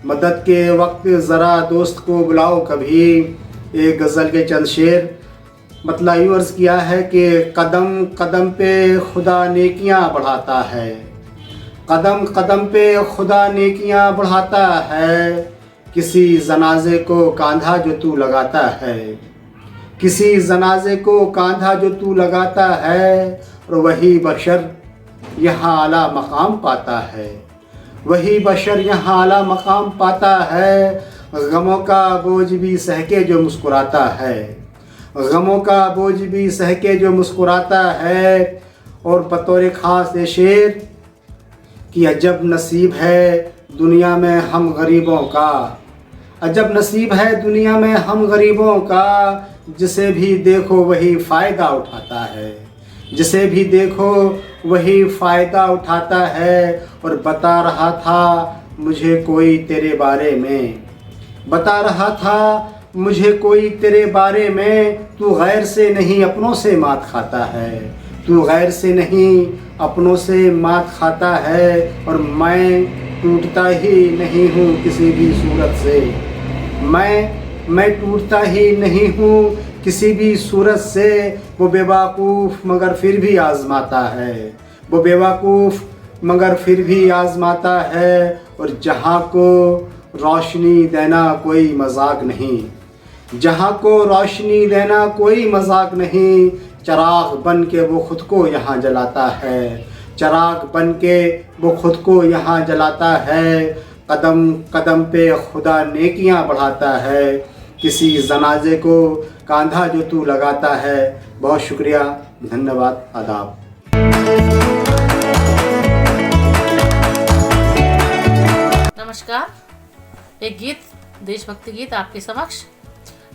मदद के वक्त ज़रा दोस्त को बुलाओ कभी। एक गज़ल के चंद शेर मतलब यूँ अर्ज़ किया है कि कदम कदम पे खुदा नेकियां बढ़ाता है, कदम कदम पे खुदा नेकियां बढ़ाता है। किसी जनाजे को कांधा जो तू लगाता है, किसी जनाजे को कांधा जो तू लगाता है। और वही बशर यहाँ आला मकाम पाता है, वही बशर यहाँ आला मकाम पाता है। गमों का बोझ भी सह के जो मुस्कुराता है, गमों का बोझ भी सह के जो मुस्कुराता है। और बतौर ख़ास ये शेर कि अजब नसीब है दुनिया में हम गरीबों का, अजब नसीब है दुनिया में हम गरीबों का। जिसे भी देखो वही फ़ायदा उठाता है, जिसे भी देखो वही फ़ायदा उठाता है। और बता रहा था मुझे कोई तेरे बारे में, बता रहा था मुझे कोई तेरे बारे में, तू गैर से नहीं अपनों से मात खाता है, तू गैर से नहीं अपनों से मात खाता है। और मैं टूटता ही नहीं हूँ किसी भी सूरत से, मैं टूटता ही नहीं हूँ किसी भी सूरत से। वो बेवकूफ़ मगर फिर भी आज़माता है, वो बेवकूफ़ मगर फिर भी आज़माता है। और जहाँ को रोशनी देना कोई मजाक नहीं, जहाँ को रोशनी देना कोई मजाक नहीं। चिराग बन के वो ख़ुद को यहाँ जलाता है, चिराग बन के वो ख़ुद को यहाँ जलाता है। कदम कदम पे खुदा नेकियां बढ़ाता है, किसी जनाजे को कांधा जो तू लगाता है। बहुत शुक्रिया, धन्यवाद, आदाब। नमस्कार, एक गीत, देशभक्ति गीत आपके समक्ष।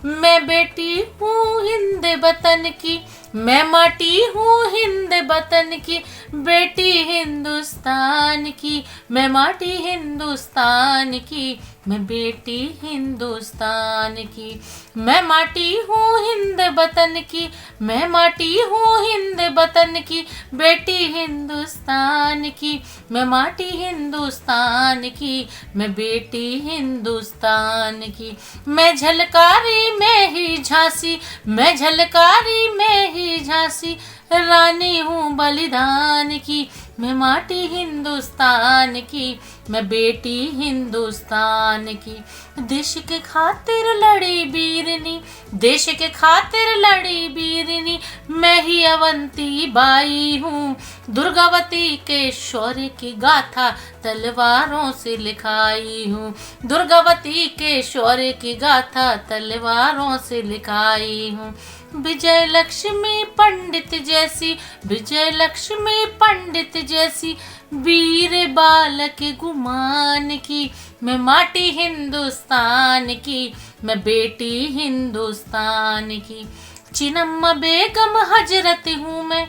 मैं बेटी हूँ हिंद वतन की, मैं माटी हूँ हिंद वतन की, बेटी हिंदुस्तान की, मैं माटी हिंदुस्तान की, मैं बेटी हिंदुस्तान की। मैं माटी हूँ हिंद वतन की, मैं माटी हूँ हिंद वतन की, बेटी हिंदुस्तान की, मैं माटी हिंदुस्तान की, मैं बेटी हिंदुस्तान की। मैं झलकारी में ही झांसी, मैं झलकारी में ही झांसी, रानी हूँ बलिदान की, मैं माटी हिंदुस्तान की, मैं बेटी हिंदुस्तान की। देश के खातिर लड़ी वीरनी, देश के खातिर लड़ी वीरनी, मैं ही अवंती बाई हूँ। दुर्गावती के शौर्य की गाथा तलवारों से लिखाई हूँ, दुर्गावती के शौर्य की गाथा तलवारों से लिखाई हूँ। विजय लक्ष्मी पंडित जैसी, विजय लक्ष्मी पंडित जैसी, वीर बालक गुमान की, मैं माटी हिंदुस्तान की, मैं बेटी हिंदुस्तान की। चिन्नम्मा बेगम हजरत हूँ मैं,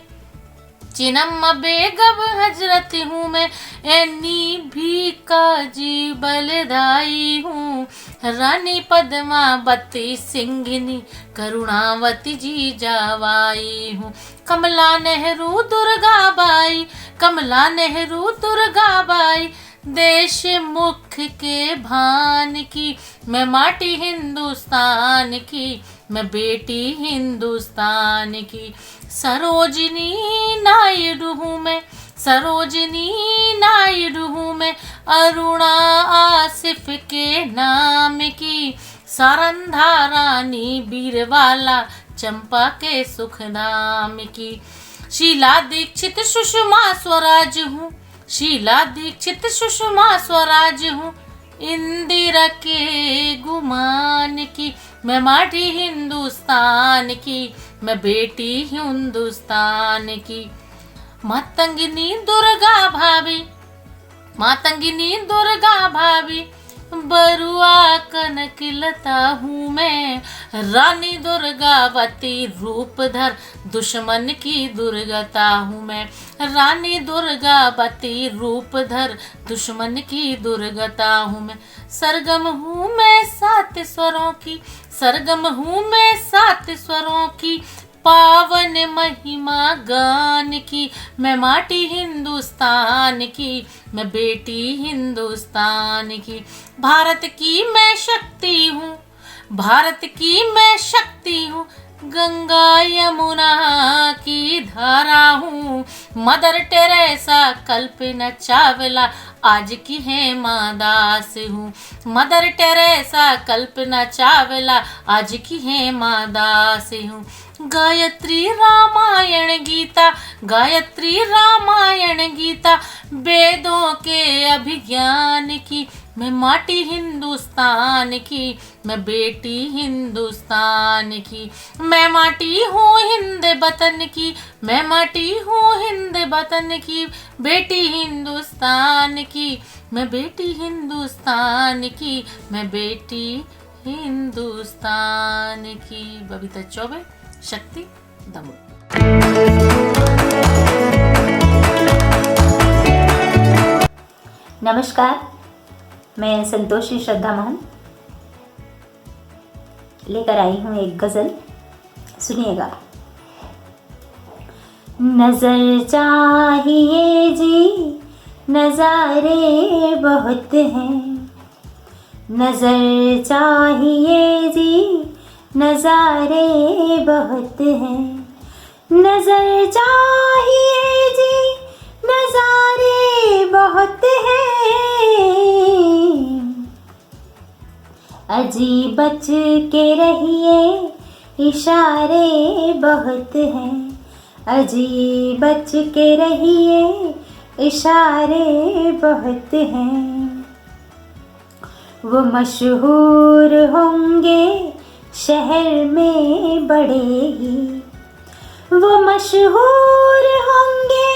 चिन्नम्मा बेगम हजरत हूँ मैं, एनी भी काजी बलदाई हूँ। रानी पद्मावती सिंघनी करुणावती जी जावाई हूँ। कमला नेहरू दुर्गा बाई, कमला नेहरू दुर्गा बाई, देश मुख के भान की, मैं माटी हिंदुस्तान की, मैं बेटी हिंदुस्तान की। सरोजिनी नायडू हूँ मैं, सरोजिनी नायडू हूँ मैं, अरुणा आसिफ के नाम की। सारंधा रानी बीरवाला चंपा के सुख नाम की। शीला दीक्षित सुषमा स्वराज हूँ, शीला दीक्षित सुषमा स्वराज हूँ, इंदिरा के गुमान की, मैं माटी हिंदुस्तान की, मैं बेटी हिंदुस्तान की। मातंगिनी दुर्गा भाभी, मातंगिनी दुर्गा भाभी, बरुआ कनक लता हूँ मैं, रानी दुर्गावती रूपधर, दुश्मन की दुर्गता हूँ मैं, रानी दुर्गावती रूपधर, दुश्मन की दुर्गता हूँ मैं। सरगम हूँ मैं 7 स्वरों की, सरगम हूँ मैं 7 स्वरों की, पावन महिमा गान की, मैं माटी हिंदुस्तान की, मैं बेटी हिंदुस्तान की। भारत की मैं शक्ति हूँ, भारत की मैं शक्ति हूँ, गंगा यमुना की धारा हूँ, मदर टेरेसा कल्पना चावला आज की हेमा दास हूँ, मदर टेरेसा कल्पना चावला आज की हेमा दास हूँ। गायत्री रामायण गीता, गायत्री रामायण गीता, वेदों के अभिज्ञान की, मैं माटी हिंदुस्तान की, मैं बेटी हिंदुस्तान की। मैं माटी हूँ हिंद वतन की, मैं माटी हूँ हिंद वतन की, बेटी हिंदुस्तान की, मैं बेटी हिंदुस्तान की, मैं बेटी हिंदुस्तान की। बबीता चौबे, शक्ति, दमोह। नमस्कार, मैं संतोषी श्रद्धा मोहन लेकर आई हूँ एक गज़ल, सुनिएगा। नजर चाहिए जी, नज़ारे बहुत हैं, नजर चाहिए जी, नज़ारे बहुत हैं, नजर चाहिए जी, नज़ारे बहुत हैं, अजी बच के रहिए, इशारे बहुत हैं, अजी बच के रहिए, इशारे बहुत हैं। वो मशहूर होंगे शहर में बड़े ही, वो मशहूर होंगे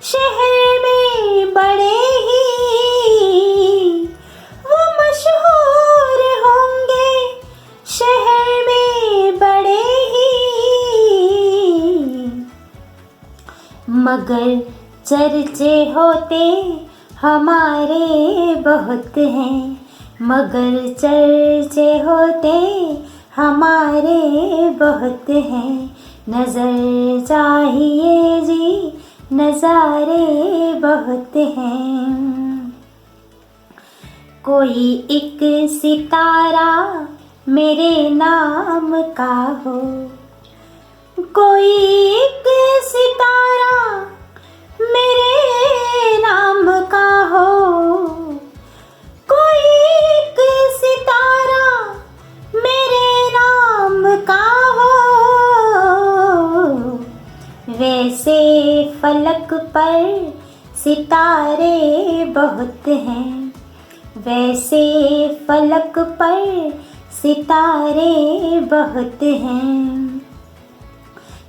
शहर में बड़े ही, वो मशहूर होंगे शहर में बड़े ही, मगर चर्चे होते हमारे बहुत हैं, मगर चर्चे होते हमारे बहुत हैं, नजर चाहिए जी, नज़ारे बहुत हैं। कोई एक सितारा मेरे नाम का हो, कोई एक सितारा मेरे नाम का हो, कोई एक सितारा मेरे नाम का हो, वैसे फलक पर सितारे बहुत हैं, वैसे फलक पर सितारे बहुत हैं।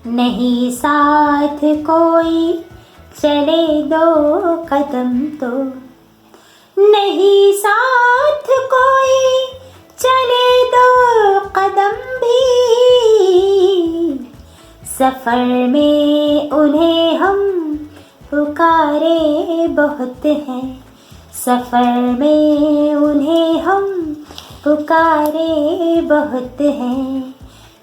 नहीं साथ कोई चले दो कदम तो, नहीं साथ कोई चले दो कदम भी, सफर में उन्हें हम पुकारे बहुत हैं, सफर में उन्हें हम पुकारे बहुत हैं,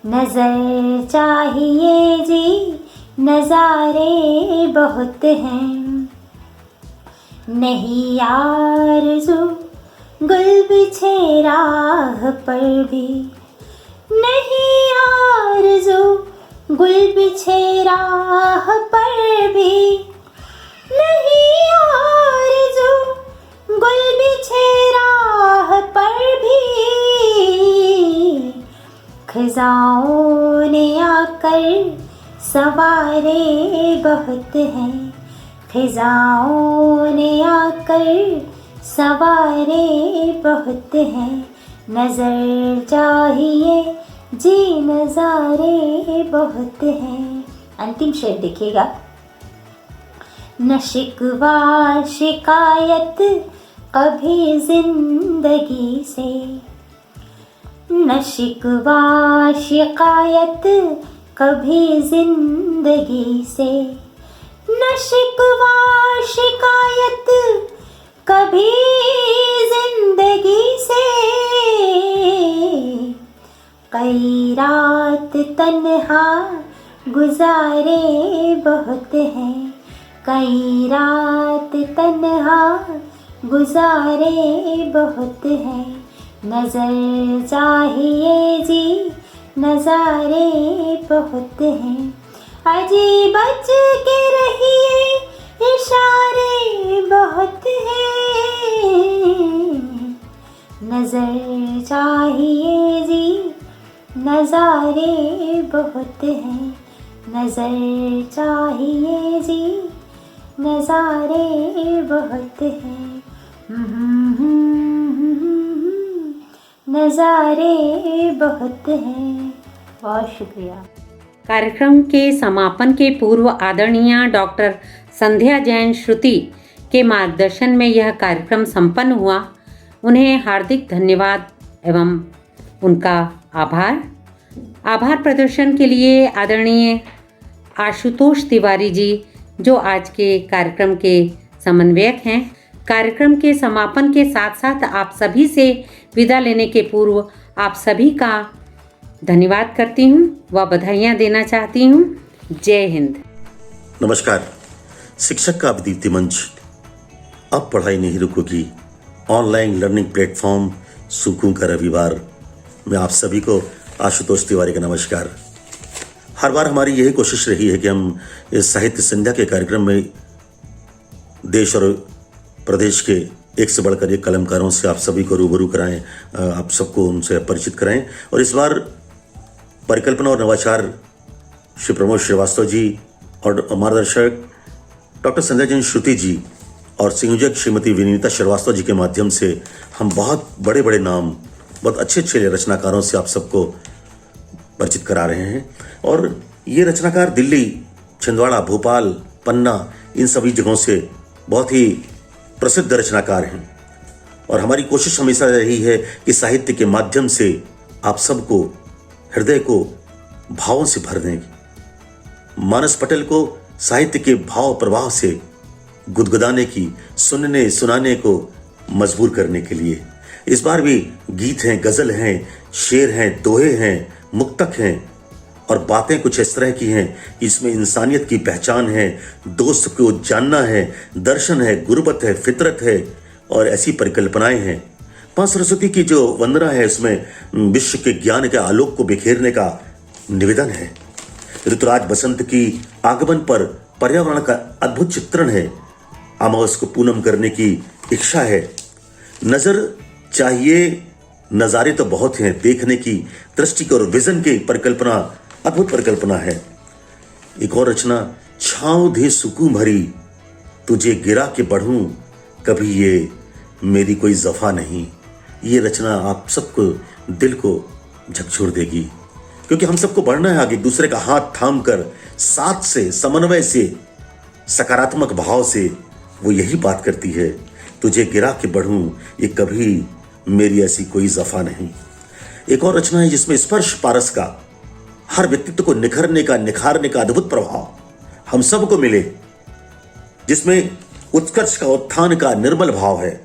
नजर चाहिए जी, नज़ारे बहुत हैं। नहीं आरज़ू गुल बिछे राह पर भी, नहीं आरज़ू गुल बिछे राह पर भी, नहीं आरज़ू गुल बिछे राह पर भी, खिज़ाओं ने आकर सवारे बहुत हैं, खिज़ाओं ने आकर सवारे बहुत हैं, नजर चाहिए जी नजारे बहुत हैं। अंतिम शेर देखिएगा। न शिकवा शिकायत कभी जिंदगी से, न शिकवा शिकायत कभी जिंदगी से, न शिकवा शिकायत कभी जिंदगी से। कई रात तन्हा गुजारे बहुत हैं, कई रात तन्हा गुजारे बहुत हैं। नजर चाहिए जी नजारे बहुत हैं। अजी बच के रहिए इशारे बहुत हैं। नजर चाहिए जी नजारे बहुत हैं, नजर चाहिए जी नजारे बहुत हैं। नजारे बहुत हैं। बहुत शुक्रिया। कार्यक्रम के समापन के पूर्व आदरणीय डॉक्टर संध्या जैन श्रुति के मार्गदर्शन में यह कार्यक्रम संपन्न हुआ। उन्हें हार्दिक धन्यवाद एवं उनका आभार प्रदर्शन के लिए आदरणीय आशुतोष तिवारी जी, जो आज के कार्यक्रम के समन्वयक हैं। कार्यक्रम के समापन के साथ साथ आप सभी से विदा लेने के पूर्व आप सभी का धन्यवाद करती हूँ व बधाइयाँ देना चाहती हूँ। जय हिंद। नमस्कार। शिक्षक का अद्वितीय मंच, अब पढ़ाई नहीं रुकेगी, ऑनलाइन लर्निंग प्लेटफॉर्म सुकून का रविवार में आप सभी को आशुतोष तिवारी का नमस्कार। हर बार हमारी यही कोशिश रही है कि हम इस साहित्य संध्या के कार्यक्रम में देश और प्रदेश के एक से बढ़कर एक कलमकारों से आप सभी को रूबरू कराएं, आप सबको उनसे परिचित कराएं। और इस बार परिकल्पना और नवाचार श्री प्रमोद श्रीवास्तव जी और मार्गदर्शक डॉक्टर संध्या जैन श्रुति जी और संयोजक श्रीमती विनीता श्रीवास्तव जी के माध्यम से हम बहुत बड़े बड़े नाम, बहुत अच्छे रचनाकारों से आप सबको परिचित करा रहे हैं। और ये रचनाकार दिल्ली, छिंदवाड़ा, भोपाल, पन्ना, इन सभी जगहों से बहुत ही प्रसिद्ध रचनाकार हैं। और हमारी कोशिश हमेशा रही है कि साहित्य के माध्यम से आप सबको हृदय को भावों से भर दें, मानस पटल को साहित्य के भाव प्रवाह से गुदगुदाने की, सुनने सुनाने को मजबूर करने के लिए। इस बार भी गीत हैं, गजल हैं, शेर हैं, दोहे हैं, मुक्तक हैं और बातें कुछ इस तरह की हैं कि इसमें इंसानियत की पहचान है, दोस्त को जानना है, दर्शन है, गुरबत है, फितरत है और ऐसी परिकल्पनाएं हैं। मां सरस्वती की जो वंदना है उसमें विश्व के ज्ञान के आलोक को बिखेरने का निवेदन है। ऋतुराज बसंत की आगमन पर पर्यावरण का अद्भुत चित्रण है। अमावस को पूनम करने की इच्छा है। नजर चाहिए, नज़ारे तो बहुत हैं, देखने की दृष्टि और विजन की परिकल्पना अद्भुत परिकल्पना है। एक और रचना, छाँव दे सुकून भरी, तुझे गिरा के बढ़ूं, कभी ये मेरी कोई जफा नहीं। ये रचना आप सबको दिल को झकझोर देगी, क्योंकि हम सबको बढ़ना है आगे, एक दूसरे का हाथ थाम कर, साथ से, समन्वय से, सकारात्मक भाव से। वो यही बात करती है, तुझे गिरा के बढ़ूं, ये कभी मेरी ऐसी कोई जफा नहीं। एक और रचना है जिसमें स्पर्श पारस का, हर व्यक्तित्व को निखरने का, निखारने का अद्भुत प्रभाव हम सबको मिले, जिसमें उत्कर्ष का, उत्थान का निर्मल भाव है।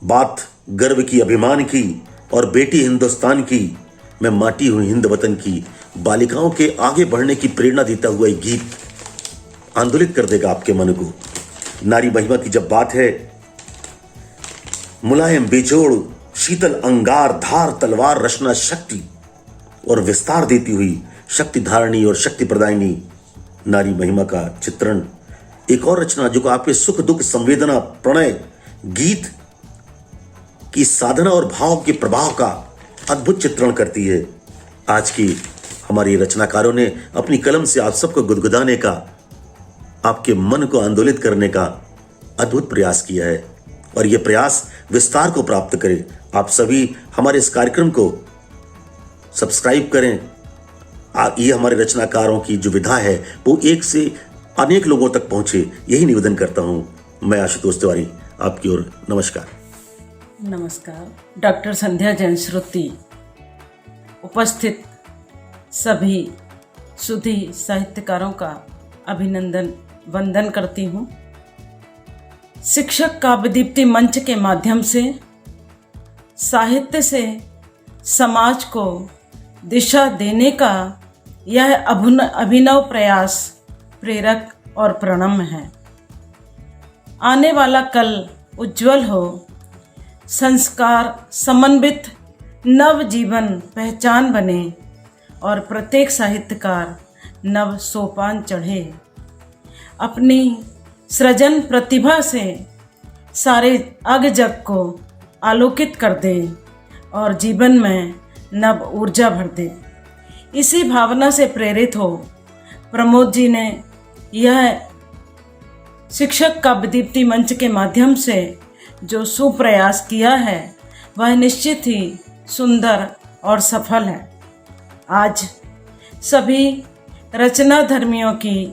बात गर्व की, अभिमान की और बेटी हिंदुस्तान की, मैं माटी हूं हिंद वतन की, बालिकाओं के आगे बढ़ने की प्रेरणा देता हुआ एक गीत आंदोलित कर देगा आपके मन को। नारी महिमा की जब बात है, मुलायम बेजोड़ शीतल अंगार, धार तलवार, रचना शक्ति और विस्तार देती हुई शक्ति धारणी और शक्ति प्रदायिनी नारी महिमा का चित्रण। एक और रचना जो आपके सुख दुख, संवेदना, प्रणय, गीत की साधना और भाव के प्रभाव का अद्भुत चित्रण करती है। आज की हमारी रचनाकारों ने अपनी कलम से आप सबको गुदगुदाने का, आपके मन को आंदोलित करने का अद्भुत प्रयास किया है। और ये प्रयास विस्तार को प्राप्त करे। आप सभी हमारे इस कार्यक्रम को सब्सक्राइब करें। ये हमारे रचनाकारों की जो विधा है वो एक से अनेक लोगों तक पहुंचे, यही निवेदन करता हूं। मैं आशुतोष तिवारी आपकी ओर नमस्कार। नमस्कार। डॉक्टर संध्या जैन श्रुति उपस्थित सभी सुधी साहित्यकारों का अभिनंदन वंदन करती हूँ। शिक्षक काव्यदीप्ति मंच के माध्यम से साहित्य से समाज को दिशा देने का यह अभिनव प्रयास प्रेरक और प्रणम्य है। आने वाला कल उज्जवल हो, संस्कार समन्वित नव जीवन पहचान बने और प्रत्येक साहित्यकार नव सोपान चढ़े। अपनी सृजन प्रतिभा से सारे अग जग को आलोकित कर दे और जीवन में नव ऊर्जा भर दे। इसी भावना से प्रेरित हो प्रमोद जी ने यह शिक्षक काव्यदीप्ति मंच के माध्यम से जो सुप्रयास किया है वह निश्चित ही सुंदर और सफल है। आज सभी रचनाधर्मियों की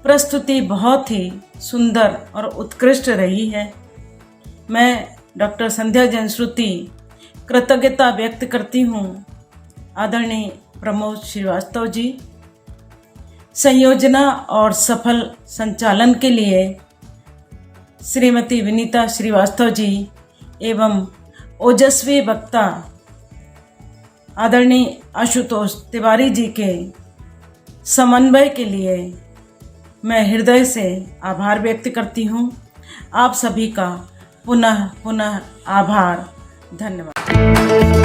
प्रस्तुति बहुत ही सुंदर और उत्कृष्ट रही है। मैं डॉक्टर संध्या जैन श्रुति कृतज्ञता व्यक्त करती हूँ आदरणीय प्रमोद श्रीवास्तव जी। संयोजना और सफल संचालन के लिए श्रीमती विनीता श्रीवास्तव जी एवं ओजस्वी वक्ता आदरणीय आशुतोष तिवारी जी के समन्वय के लिए मैं हृदय से आभार व्यक्त करती हूँ। आप सभी का पुनः पुनः आभार। धन्यवाद।